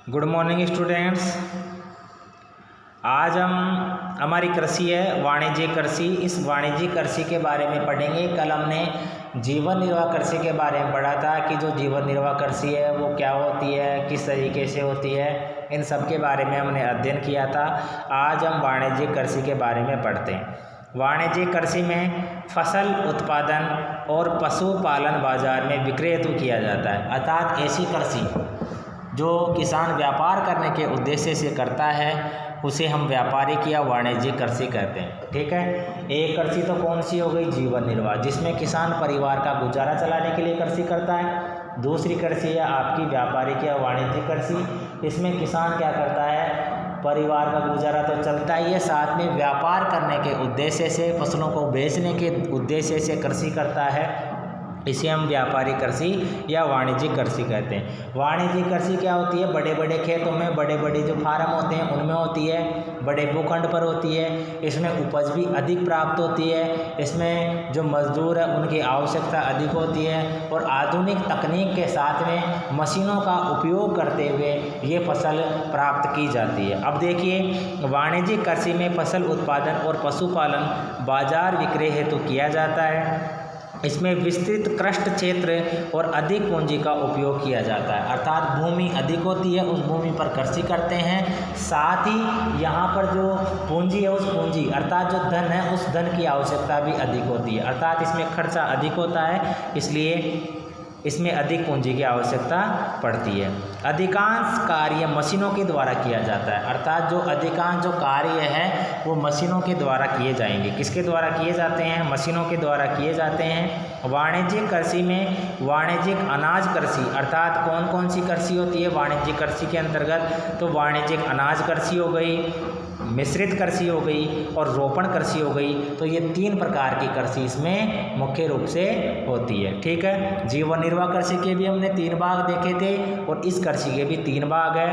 Good morning students. आज हम हमारी कृषि है वाणिज्यिक कृषि। इस वाणिज्यिक कृषि के बारे में पढ़ेंगे। कल हमने जीवन निर्वाह कृषि के बारे में पढ़ा था कि जो जीवन निर्वाह कृषि है वो क्या होती है, किस तरीके से होती है, इन सब के बारे में हमने अध्ययन किया था। आज हम वाणिज्यिक कृषि के बारे में पढ़ते हैं। वाणिज्यिक कृषि में फसल उत्पादन और पशुपालन बाजार में विक्रय हेतु किया जाता है, अर्थात ऐसी कृषि जो किसान व्यापार करने के उद्देश्य से करता है उसे हम व्यापारिक या वाणिज्यिक कृषि कहते हैं। ठीक है। एक कृषि तो कौन सी हो गई, जीवन निर्वाह, जिसमें किसान परिवार का गुजारा चलाने के लिए कृषि करता है। दूसरी कृषि है आपकी व्यापारिक या वाणिज्यिक कृषि। इसमें किसान क्या करता है, परिवार का गुजारा तो चलता ही है, साथ में व्यापार करने के उद्देश्य से, फसलों को बेचने के उद्देश्य से कृषि करता है। इसे हम व्यापारिक कृषि या वाणिज्यिक कृषि कहते हैं। वाणिज्यिक कृषि क्या होती है, बड़े बड़े खेतों में, बड़े बड़े जो फार्म होते हैं उनमें होती है, बड़े भूखंड पर होती है। इसमें उपज भी अधिक प्राप्त होती है। इसमें जो मजदूर है उनकी आवश्यकता अधिक होती है और आधुनिक तकनीक के साथ में मशीनों का उपयोग करते हुए ये फसल प्राप्त की जाती है। अब देखिए, वाणिज्यिक कृषि में फसल उत्पादन और पशुपालन बाजार विक्रय हेतु किया जाता है। इसमें विस्तृत कृषि क्षेत्र और अधिक पूंजी का उपयोग किया जाता है, अर्थात भूमि अधिक होती है, उस भूमि पर कृषि करते हैं। साथ ही यहाँ पर जो पूंजी है, उस पूंजी अर्थात जो धन है, उस धन की आवश्यकता भी अधिक होती है, अर्थात इसमें खर्चा अधिक होता है, इसलिए इसमें अधिक पूंजी की आवश्यकता पड़ती है। अधिकांश कार्य मशीनों के द्वारा किया जाता है, अर्थात जो अधिकांश जो कार्य है वो मशीनों के द्वारा किए जाएंगे। किसके द्वारा किए जाते हैं, मशीनों के द्वारा किए जाते हैं। वाणिज्यिक कृषि में वाणिज्यिक अनाज कृषि, अर्थात कौन कौन सी कृषि होती है वाणिज्यिक कृषि के अंतर्गत, तो वाणिज्यिक अनाज कृषि हो गई, मिश्रित कृषि हो गई और रोपण कृषि हो गई। तो ये 3 प्रकार की कृषि इसमें मुख्य रूप से होती है। ठीक है। जीवन निर्वाह कृषि के भी हमने 3 भाग देखे थे और इस कृषि के भी 3 भाग है।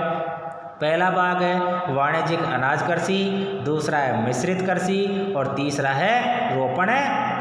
पहला भाग है वाणिज्यिक अनाज कृषि, दूसरा है मिश्रित कृषि और तीसरा है रोपण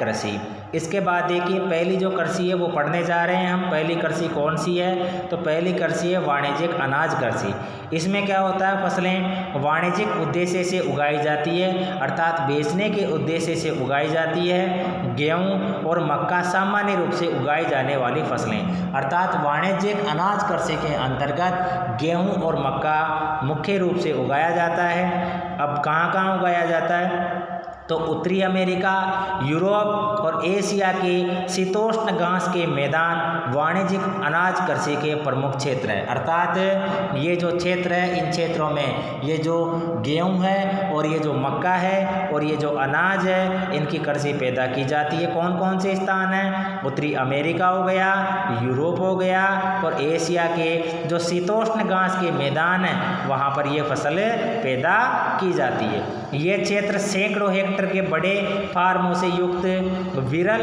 कृषि। इसके बाद देखिए, पहली जो कृषि है वो पढ़ने जा रहे हैं हम। पहली कृषि कौन सी है, तो पहली कृषि है वाणिज्यिक अनाज कृषि। इसमें क्या होता है, फसलें वाणिज्यिक उद्देश्य से उगाई जाती है, अर्थात बेचने के उद्देश्य से उगाई जाती है। गेहूं और मक्का सामान्य रूप से उगाई जाने वाली फसलें, अर्थात वाणिज्यिक अनाज कृषि के अंतर्गत गेहूं और मक्का मुख्य रूप से उगाया जाता है। अब कहाँ कहाँ उगाया जाता है, तो उत्तरी अमेरिका, यूरोप और एशिया के शीतोष्ण घास के मैदान वाणिज्यिक अनाज कृषि के प्रमुख क्षेत्र हैं, अर्थात ये जो क्षेत्र है, इन क्षेत्रों में ये जो गेहूं है और ये जो मक्का है और ये जो अनाज है, इनकी कृषि पैदा की जाती है। कौन कौन से स्थान हैं, उत्तरी अमेरिका हो गया, यूरोप हो गया और एशिया के जो शीतोष्ण घास के मैदान हैं वहाँ पर ये फसल पैदा की जाती है। ये क्षेत्र सैकड़ों हेक्टेयर के बड़े फार्मों से युक्त विरल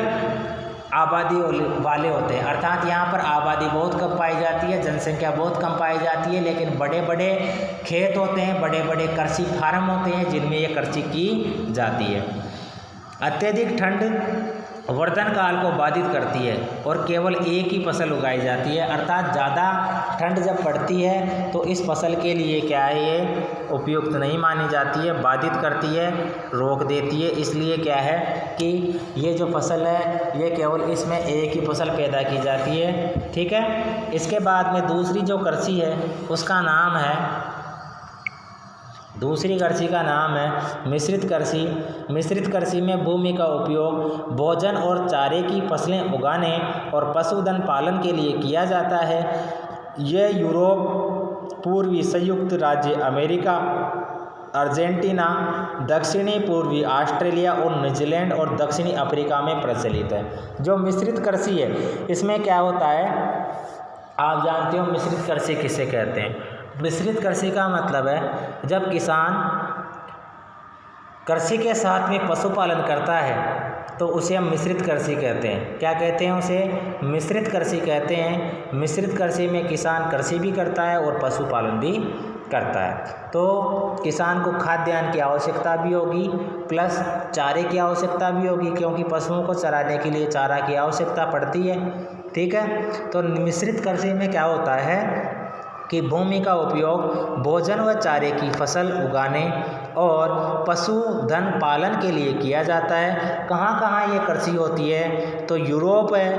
आबादी वाले होते हैं, अर्थात यहाँ पर आबादी बहुत कम पाई जाती है, जनसंख्या बहुत कम पाई जाती है, लेकिन बड़े बड़े खेत होते हैं, बड़े बड़े कृषि फार्म होते हैं जिनमें ये कृषि की जाती है। अत्यधिक ठंड वर्धन काल को बाधित करती है और केवल एक ही फसल उगाई जाती है, अर्थात ज़्यादा ठंड जब पड़ती है तो इस फसल के लिए क्या है, ये उपयुक्त नहीं मानी जाती है, बाधित करती है, रोक देती है। इसलिए क्या है कि ये जो फसल है ये केवल इसमें एक ही फसल पैदा की जाती है। ठीक है। इसके बाद में दूसरी जो कृषि है उसका नाम है, दूसरी कृषि का नाम है मिश्रित कृषि। मिश्रित कृषि में भूमि का उपयोग भोजन और चारे की फसलें उगाने और पशुधन पालन के लिए किया जाता है। यह यूरोप, पूर्वी संयुक्त राज्य अमेरिका, अर्जेंटीना, दक्षिणी पूर्वी ऑस्ट्रेलिया और न्यूजीलैंड और दक्षिणी अफ्रीका में प्रचलित है। जो मिश्रित कृषि है इसमें क्या होता है, आप जानते हो मिश्रित कृषि किसे कहते हैं। मिश्रित कृषि का मतलब है जब किसान कृषि के साथ में पशुपालन करता है तो उसे हम मिश्रित कृषि कहते हैं। क्या कहते हैं उसे, मिश्रित कृषि कहते हैं। मिश्रित कृषि में किसान कृषि भी करता है और पशुपालन भी करता है। तो किसान को खाद्यान्न की आवश्यकता भी होगी प्लस चारे की आवश्यकता भी होगी, क्योंकि पशुओं को चराने के लिए चारा की आवश्यकता पड़ती है। ठीक है। तो मिश्रित कृषि में क्या होता है कि भूमि का उपयोग भोजन व चारे की फसल उगाने और पशुधन पालन के लिए किया जाता है। कहाँ कहाँ ये कृषि होती है? तो यूरोप है,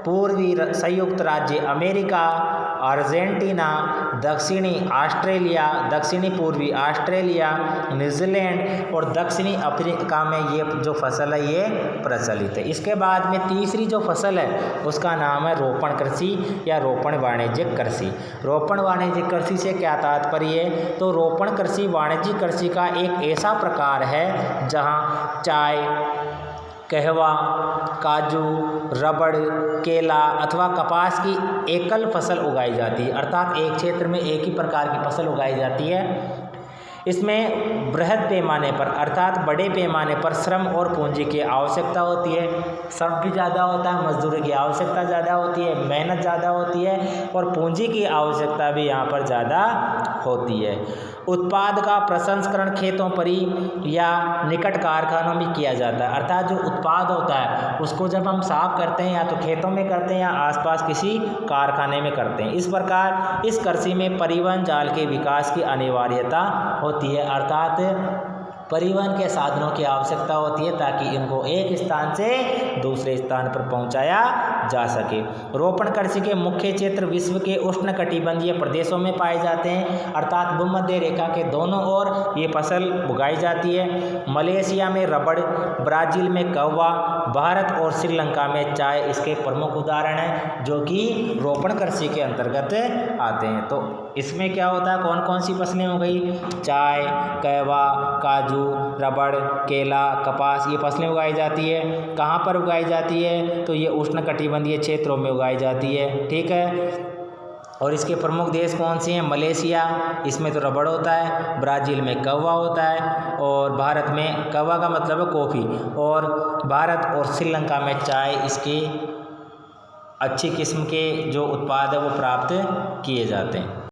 पूर्वी संयुक्त राज्य अमेरिका, अर्जेंटीना, दक्षिणी ऑस्ट्रेलिया, दक्षिणी पूर्वी ऑस्ट्रेलिया, न्यूजीलैंड और दक्षिणी अफ्रीका में ये जो फसल है ये प्रचलित है। इसके बाद में तीसरी जो फसल है उसका नाम है रोपण कृषि या रोपण वाणिज्यिक कृषि। रोपण वाणिज्यिक कृषि से क्या तात्पर्य है? तो रोपण कृषि वाणिज्यिक कृषि का एक ऐसा प्रकार है जहाँ चाय, कहवा, काजू, रबड़, केला अथवा कपास की एकल फसल उगाई जाती है, अर्थात एक क्षेत्र में एक ही प्रकार की फसल उगाई जाती है। इसमें बृहद पैमाने पर अर्थात बड़े पैमाने पर श्रम और पूंजी की आवश्यकता होती है। श्रम भी ज़्यादा होता है, मजदूरी की आवश्यकता ज़्यादा होती है, मेहनत ज़्यादा होती है और पूंजी की आवश्यकता भी यहाँ पर ज़्यादा होती है। उत्पाद का प्रसंस्करण खेतों पर ही या निकट कारखानों में किया जाता है, अर्थात जो उत्पाद होता है उसको जब हम साफ करते हैं या तो खेतों में करते हैं या आसपास किसी कारखाने में करते हैं। इस प्रकार इस कृषि में परिवहन जाल के विकास की अनिवार्यता होती है, अर्थात परिवहन के साधनों की आवश्यकता होती है ताकि इनको एक स्थान से दूसरे स्थान पर पहुंचाया जा सके। रोपण कृषि के मुख्य क्षेत्र विश्व के उष्णकटिबंधीय प्रदेशों में पाए जाते हैं, अर्थात भूमध्य रेखा के दोनों ओर ये फसल उगाई जाती है। मलेशिया में रबड़, ब्राज़ील में कहवा, भारत और श्रीलंका में चाय इसके प्रमुख उदाहरण हैं जो कि रोपण कृषि के अंतर्गत आते हैं। तो इसमें क्या होता है, कौन कौन सी फसलें हो गई? चाय, कहवा, काजू, रबड़, केला, कपास, ये फसलें उगाई जाती है। कहाँ पर उगाई जाती है? तो ये उष्णकटिबंधीय क्षेत्रों में उगाई जाती है, ठीक है। और इसके प्रमुख देश कौन से हैं? मलेशिया, इसमें तो रबड़ होता है, ब्राज़ील में कहवा होता है और भारत में कहवा का मतलब है कॉफ़ी, और भारत और श्रीलंका में चाय इसके अच्छी किस्म के जो उत्पाद है वो प्राप्त किए जाते हैं।